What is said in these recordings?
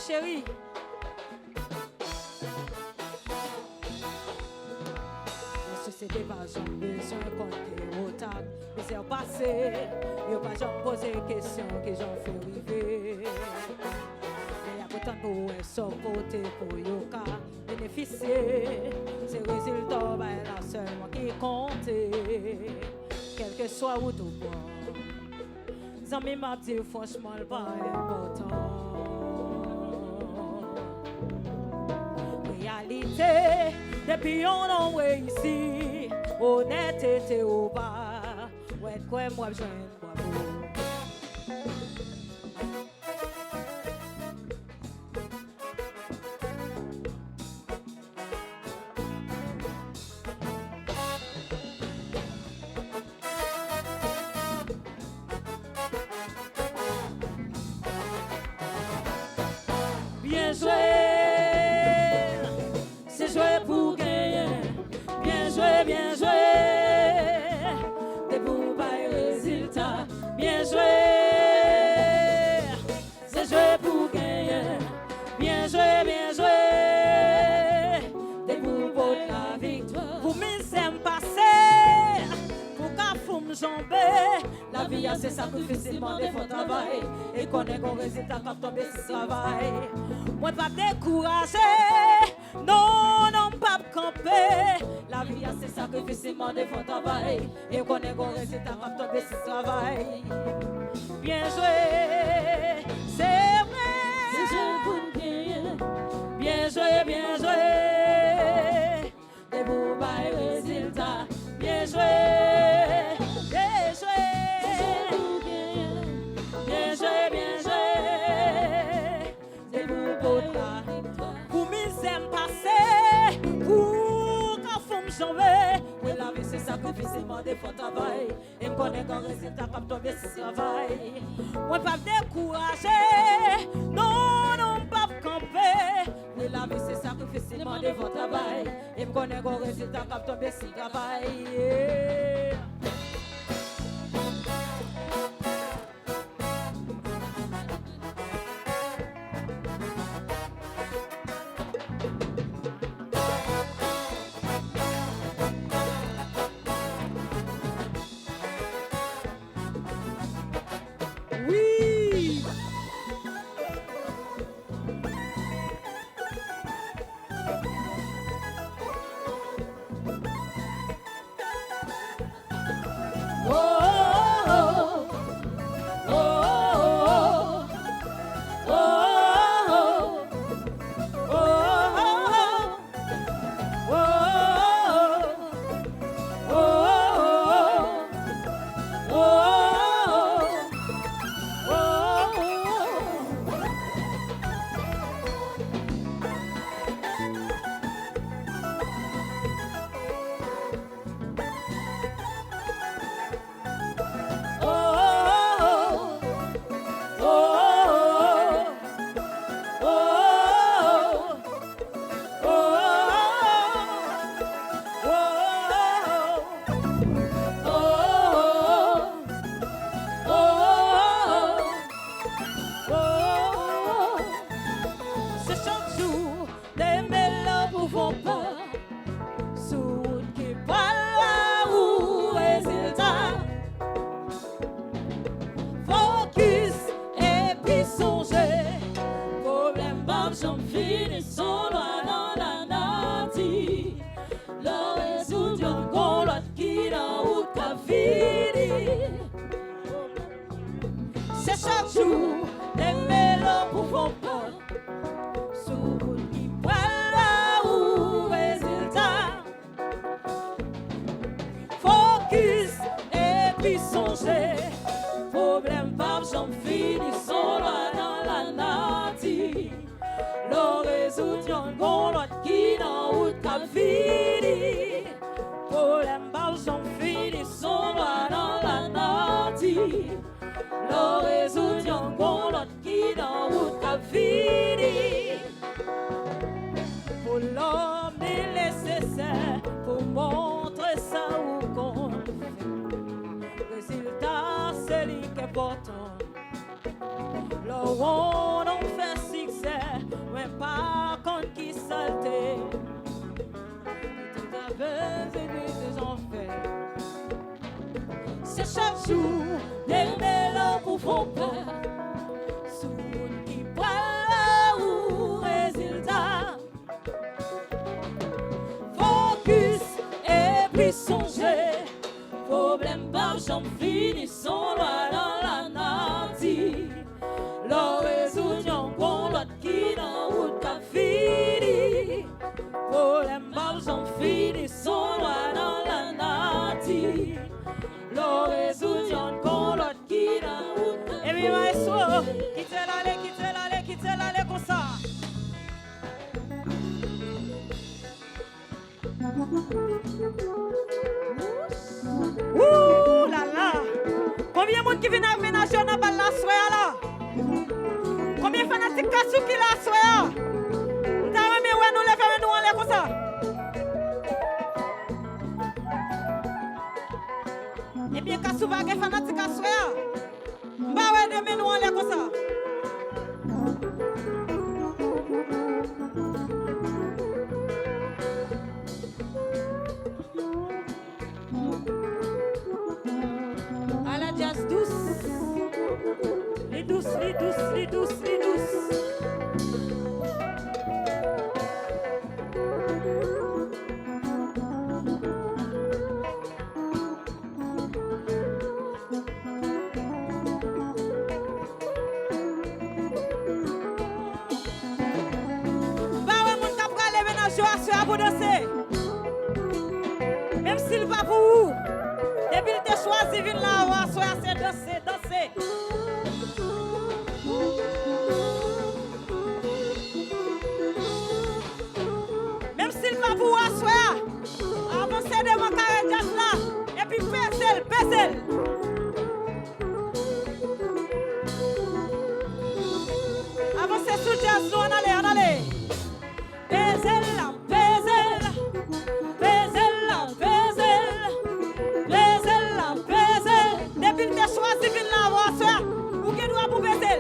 chérie. C'était pas jamais besoin qu'on te retard. Mais c'est passé, il n'y a pas jamais posé question que j'en fais arriver. Mais il y a autant de son côté pour Yoka bénéficier. C'est le résultat, là seulement qui compte. Quel que soit où tu vois. Zami m'a dit franchement, le pas important. Réalité, depuis on en ici, honnêteté au bas, ouais quoi moi je bien joué. Jouer pour gagner, bien joué, des bons résultats, bien joué, c'est jouer pour gagner, bien joué, des bons la victoire, pour mes s'aime passer, pour qu'à me jamber, la vie a ses sacrifices, demande faut travail, et qu'on ait un résultat quand tomber si travail, moi pas décourager. Non, pas camper. La vie a ses sacrifices, demande faut travail. Et qu'on ait un résultat quand tomber si travail. Bien joué, c'est vrai. C'est joué pour gagner. Bien joué. Des beaux résultats. Bien joué. Des beaux pour mes aime passer, pour qu'à fond me jamber. Oui, la vie c'est sacrifice, demander faut travail. Et me connaît qu'un résultat comme tomber si travail. Moi pas décourager, non, pas camper. Oui, la vie c'est sacrifice, demander faut travail. Et me connaît qu'un résultat comme tomber si travail. Oui. C'est chaque jour, les mélos pouvons pas. Sous qui voilà où résultat. Focus et puis songer. Problème pas, j'en finis son loin dans la nature. Le résout yon gon l'autre qui dans route qu'a fini. Problème pas, j'en finis son loin dans la nature. Le résout yon gon l'autre qui dans route qu'a fini. Pour l'homme il est nécessaire pour montrer ça ou qu'on fait. Résultat c'est lui qui est important. Le on fait succès c'est chaque jour, des mélanges pour font peur. Sous monde qui parle ou résultat. Focus et puis songer. Problème par j'en finis son loi dans la nature. Leur réunion pour l'autre qui dans route qu'a fini. Problème par j'en finis son loi dans la nature. Leur réunion pour l'autre qui dans route. Et puis maestro, quittez-la comme ça. Ouh là là! Combien de monde qui vient aménager dans la soirée là? Combien de fanatiques cassou qui la soirée? Nous avons nous les faire nous aller comme ça. Et bien cassou va que fanatique à soirée. Bah ouais demain nous aller comme ça. Les douces. Bah ouais, mon cap aller ménager à vous danser. Même s'il va pour vous. Depuis qu'il t'a choisi, vin là, c'est danser. Même s'il va pour asseoir, avancer devant carré jazz là, et puis pèse-le. Avancez sous jazz, on allez. Pèse-le. Depuis qu'il t'a choisi, vin là, asseoir, ou qu'il doit pour pèse-le.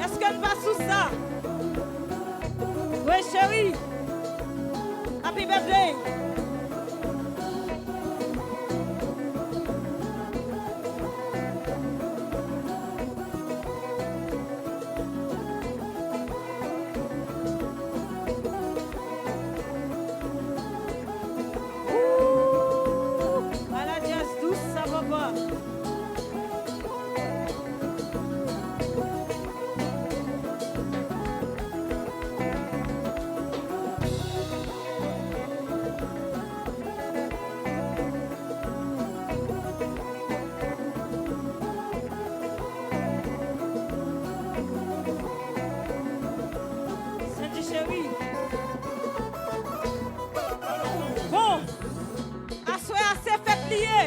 Est-ce qu'elle va sous ça? Oui, chérie. Happy birthday. À la jazz douce, ça va pas. Bon, à soir c'est fait lier.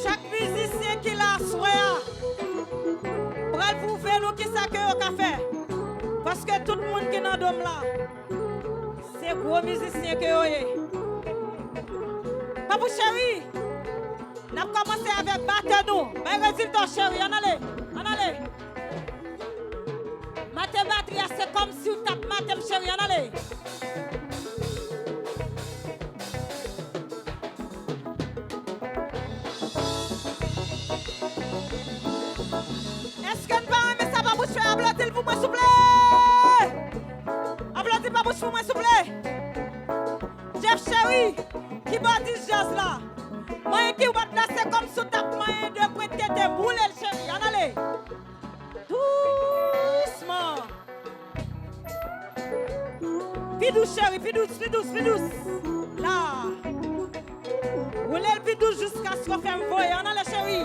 Chaque musicien qui l'a soir, pour le prouver nous qui ça que au café. Parce que tout le monde qui est dans le dôme là, c'est gros musicien que vous avez. Papou chéri, nous avons commencé avec batteur. Mais résultat chéri, on allait. Mathématiques, c'est comme si vous tapez mathématiques chéri, on allait. Jeff Chéri, qui bâtit jazz là. Moi qui va là, c'est comme sous ta main de prêter tes boules, chéri. En allez. Doucement. Puis douce, chéri, puis douce, puis douce, puis douce. Là. Roulez le puis douce jusqu'à ce qu'on fait un voyage. En allez, chéri.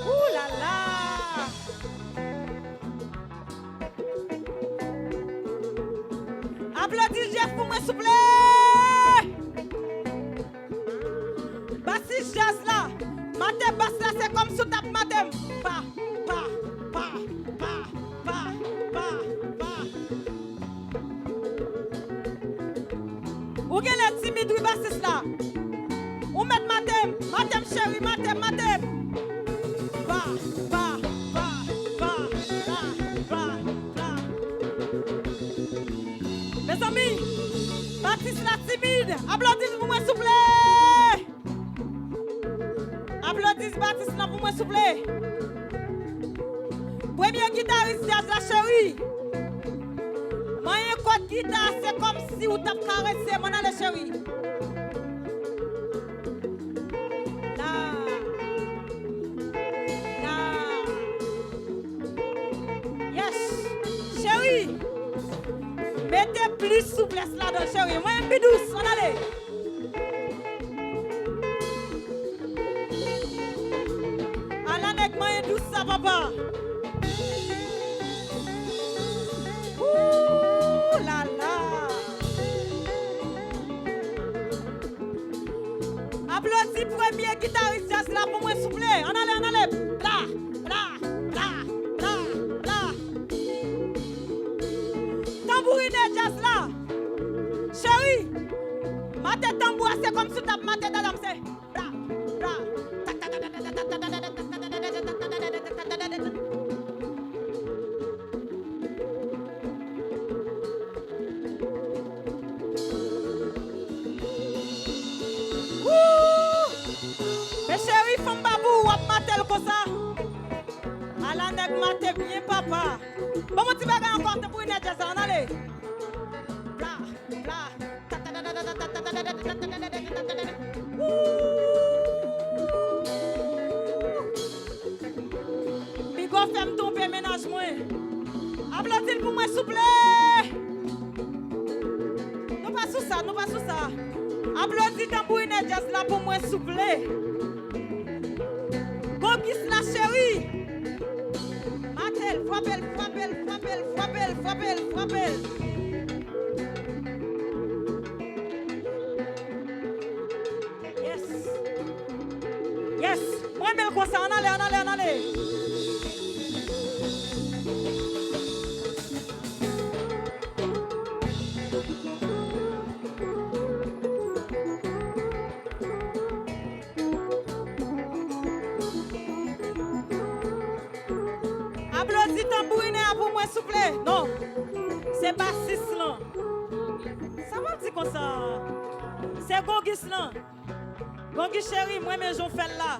Ouh là là. Applaudis Jeff pour moi, s'il vous plaît. Bassiste jazz là. Matem basse là, c'est comme sous tape matem. Pa, pa, pa, pa, pa, pa, pa. Ou gen les timides, oui, bassiste là. Ou met matem, matem chéri, matem, matem. Pa, pa, pa, pa, pa, pa, pa. Mes amis, Baptiste la timide, applaudissez pour moi s'il vous plaît. Applaudissez Baptiste là pour moi s'il vous plaît. Premier guitariste jazz la chérie. Moyen code guitare, c'est comme si vous t'avez caressé mon allez chérie. Là. Là. Yes. Chérie. Mettez plus souplesse là-dedans, chérie. Moi, un peu douce, on allait. Allez, avec moi, un douce, ça, papa. Ouh là là. Applaudis premier guitariste jazz là pour moi, s'il vous plaît. On allait. Là, là, là, là, là. Tambourine jazz là. Chérie, ma tête tambour, c'est comme si tu as ma tête à c'est bra, bra. Mais chérie, femme babou, wap matel comme ça. Ala nèg maté bien papa. Bon mon petit bagage encore pour une jazz en allez. Bla bla. Bigo fait tomber ménage moi. Applaudis pour moi s'il vous plaît. Nous pas sous ça, nous pas sous ça. Applaudis tambourine jazz là pour moi s'il vous plaît. Gogis la chérie. Matel, frappelle, frappelle, frappelle, frappelle, frappelle, frappelle. Yes. Yes. Moi, mais comme ça, on allait. Applaudis tambourine pour moi, s'il vous plaît. Non, c'est pas six là. Ça va dire comme ça. C'est Gogis là. Gogis chéri, moi, mais j'en fais là.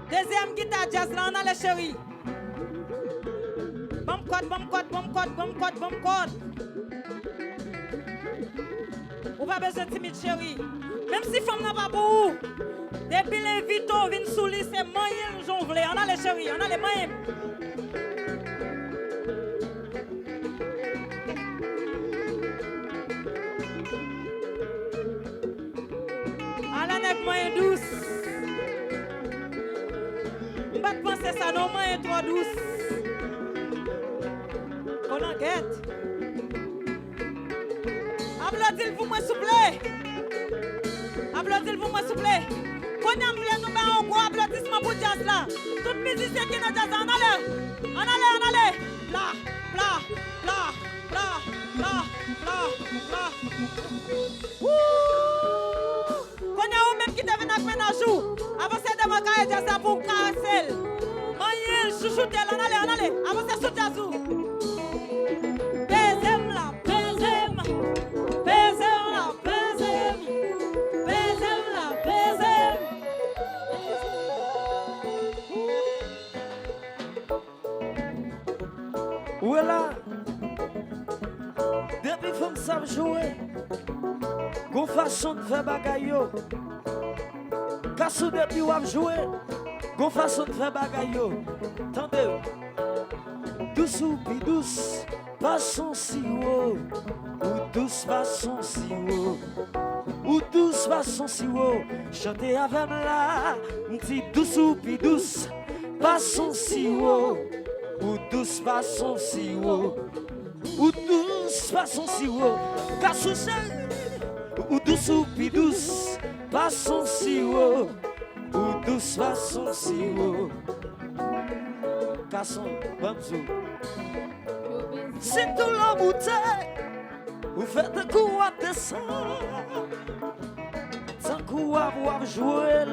Deuxième guitare jazz là, on a les chéri. Bam code. Ou pas besoin de timide chéri. Même si femme n'a pas pour depuis les vito viennent sous lui, c'est moyen j'en voulais. On a les chéri, on a les moyens. Avec moyen douce. Je ne vais pas penser ça, non, moyen trop douce. On en guette. Applaudis pour moi, s'il vous plaît. Applaudis pour moi, s'il vous plaît. Quand on vient nous faire un gros applaudissement pour jazz là. Toutes les musiciens qui sont jazz, on allait. Là. Qui devient avec ménage avancez devant cahier jazz pour caresser. Moyen chouchouter on allez. Avancez sous jazz. Bezem la. Où est là? Depuis que vous savez jouer, qu'on façon de faire bagaille. Quand depuis vous avez joué, qu'on façon de faire bagaille. Attendez, douce ou puis douce, passons si haut. Ou douce façon si haut. Ou douce façon si haut. Chantez avec là, dit douce ou puis douce, passons si haut. Ou douce façon si haut. Ou douce façon si haut. Cassou ou douce ou puis douce, façon si haut. Ou douce façon si haut. Casson, bonjour. C'est tout la bouteille. Vous faites un coup à descendre. Sans coup à jouer,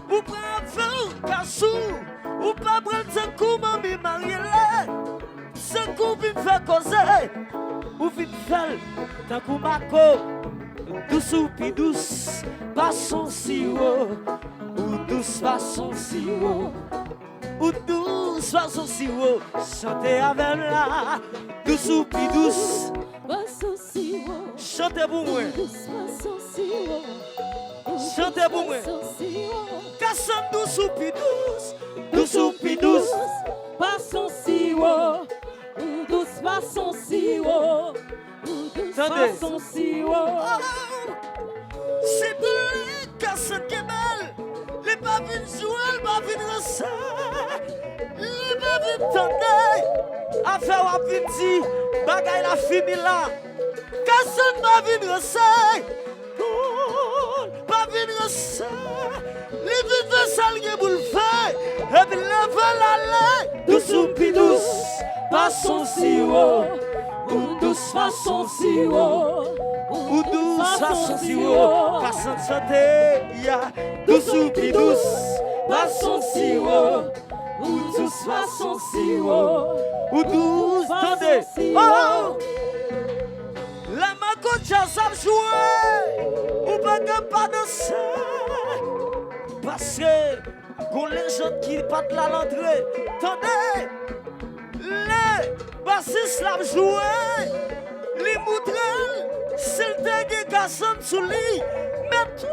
Vous prenez un cassou. Ou pas prendre un coup, mamie mariée. Sans coup, vite faire causer. Ou vite faire, tant coup, Marco. Douce ou puis douce, passons si haut. Ou douce façon si haut. Ou douce façon si haut. Chantez avec là. Douce ou puis douce, façon si haut. chantez pour moi. Douce façon si haut. Chantez pour moi. Casson douce ou puis douce. Douce ou puis douce, façon si haut. Douce façon si haut. Douce façon si haut. c'est pour les Casson qui est belle. Les pas venus jouer, les pas venus danser. Les pas venus tendre. Affaire à venir, bagaille la fini là. Casson pas venus danser. Pas venus danser. Les vivants salgués pour le faire. Et puis la vol aller. Douce ou puis douce, passons si haut. Ou douce façon si haut. Ou douce façon si haut. Casson santé, ya. Douce ou puis douce, passons si haut. Ou douce façon si haut. Ou douce, attendez. Oh! La maco jazz a joué. Ou pas danser. Parce que, qu'on les gens qui partent là l'entrée. Attendez. Les bassistes l'ont joué. Les moutrelles, c'est le dégué Casson sous lit. Mais tout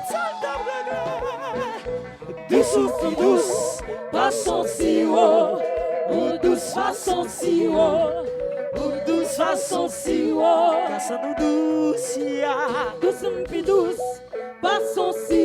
ça d'après. Douce ou puis douce, passons si haut. Ou douce façon si haut. Ou douce façon si haut. Casson ou douce, ya. Douce puis douce, façon si